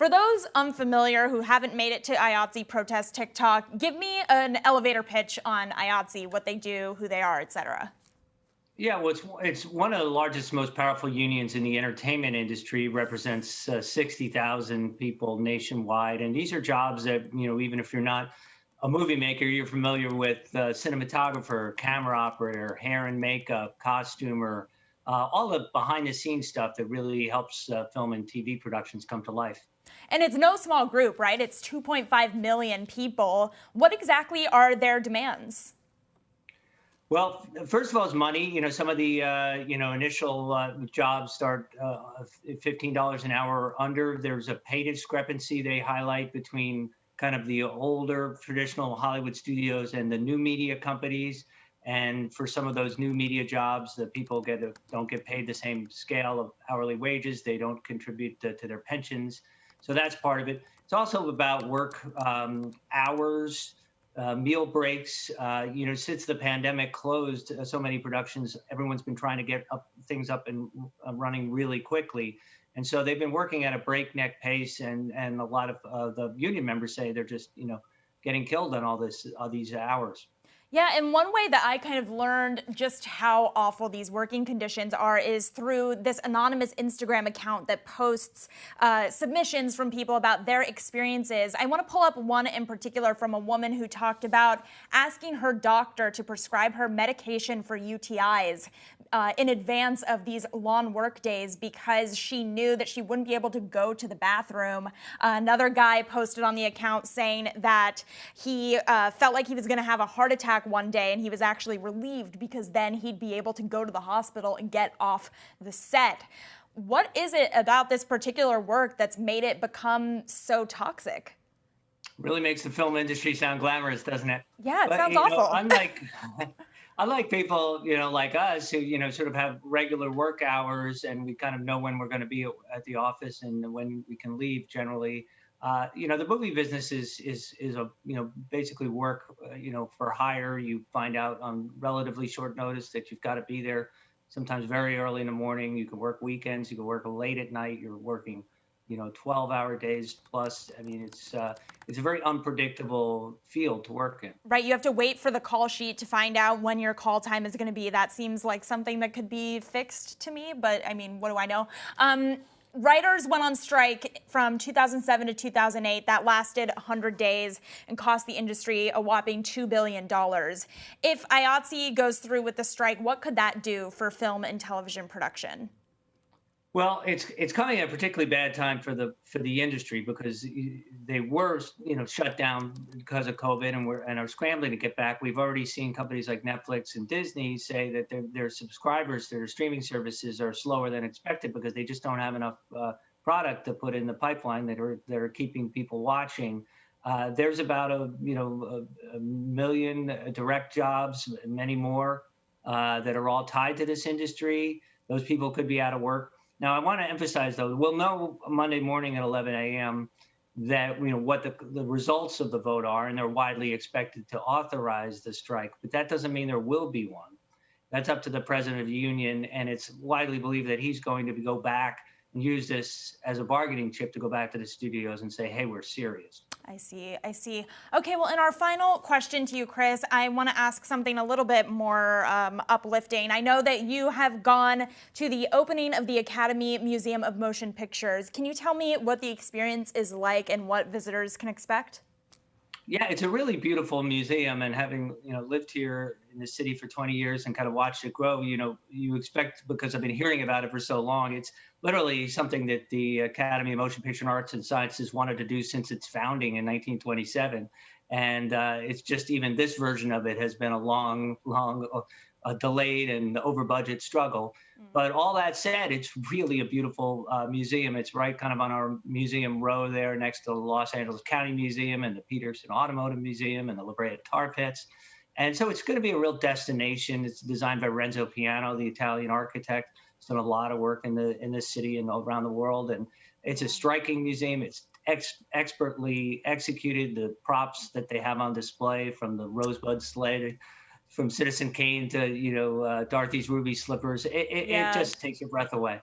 For those unfamiliar who haven't made it to IATSE protest TikTok, give me an elevator pitch on IATSE, what they do, who they are, etc. Yeah, well, it's one of the largest, most powerful unions in the entertainment industry. Represents 60,000 people nationwide, and these are jobs that even if you're not a movie maker, you're familiar with cinematographer, camera operator, hair and makeup, costumer, all the behind-the-scenes stuff that really helps film and TV productions come to life. And it's no small group, right? It's 2.5 million people. What exactly are their demands? Well, first of all, is money. Some of the initial jobs start $15 an hour or under. There's a pay discrepancy they highlight between kind of the older traditional Hollywood studios and the new media companies. And for some of those new media jobs, the people don't get paid the same scale of hourly wages. They don't contribute to their pensions. So that's part of it. It's also about work hours, meal breaks. Since the pandemic closed so many productions, everyone's been trying to get things up and running really quickly. And so they've been working at a breakneck pace, and a lot of the union members say they're just getting killed on all these hours. Yeah, and one way that I kind of learned just how awful these working conditions are is through this anonymous Instagram account that posts submissions from people about their experiences. I want to pull up one in particular from a woman who talked about asking her doctor to prescribe her medication for UTIs in advance of these long work days because she knew that she wouldn't be able to go to the bathroom. Another guy posted on the account saying that he felt like he was going to have a heart attack one day, and he was actually relieved because then he'd be able to go to the hospital and get off the set. What is it about this particular work that's made it become so toxic? Really makes the film industry sound glamorous, doesn't it? Yeah, it But sounds awful. unlike people, like us who, sort of have regular work hours and we kind of know when we're going to be at the office and when we can leave generally. The movie business is a, basically work, for hire. You find out on relatively short notice that you've got to be there sometimes very early in the morning. You can work weekends, you can work late at night. You're working 12-hour days plus. I mean, it's a very unpredictable field to work in. Right, you have to wait for the call sheet to find out when your call time is going to be. That seems like something that could be fixed to me, but I mean, what do I know? Writers went on strike from 2007 to 2008. That lasted 100 days and cost the industry a whopping $2 billion. If IATSE goes through with the strike, what could that do for film and television production? Well, it's coming at a particularly bad time for the industry because they were shut down because of COVID and are scrambling to get back. We've already seen companies like Netflix and Disney say that their subscribers, their streaming services, are slower than expected because they just don't have enough product to put in the pipeline that are keeping people watching. There's about a million direct jobs, many more that are all tied to this industry. Those people could be out of work. Now, I want to emphasize, though, we'll know Monday morning at 11 a.m. that what the results of the vote are, and they're widely expected to authorize the strike. But that doesn't mean there will be one. That's up to the president of the union, and it's widely believed that he's going to go back and use this as a bargaining chip to go back to the studios and say, hey, we're serious. I see. Okay, well, in our final question to you, Chris, I want to ask something a little bit more uplifting. I know that you have gone to the opening of the Academy Museum of Motion Pictures. Can you tell me what the experience is like and what visitors can expect? Yeah, it's a really beautiful museum, and having lived here in the city for 20 years and kind of watched it grow, you expect, because I've been hearing about it for so long, it's literally something that the Academy of Motion Picture Arts and Sciences wanted to do since its founding in 1927, and it's just even this version of it has been a long, delayed and over budget struggle. But all that said, it's really a beautiful museum. It's right kind of on our museum row there next to the Los Angeles County Museum and the Peterson Automotive Museum and the La Brea Tar Pits. And so it's going to be a real destination. It's designed by Renzo Piano, the Italian architect. He's done a lot of work in this city and around the world. And it's a striking museum. It's expertly executed. The props that they have on display, from the Rosebud sled, from Citizen Kane to Dorothy's ruby slippers, it just takes your breath away.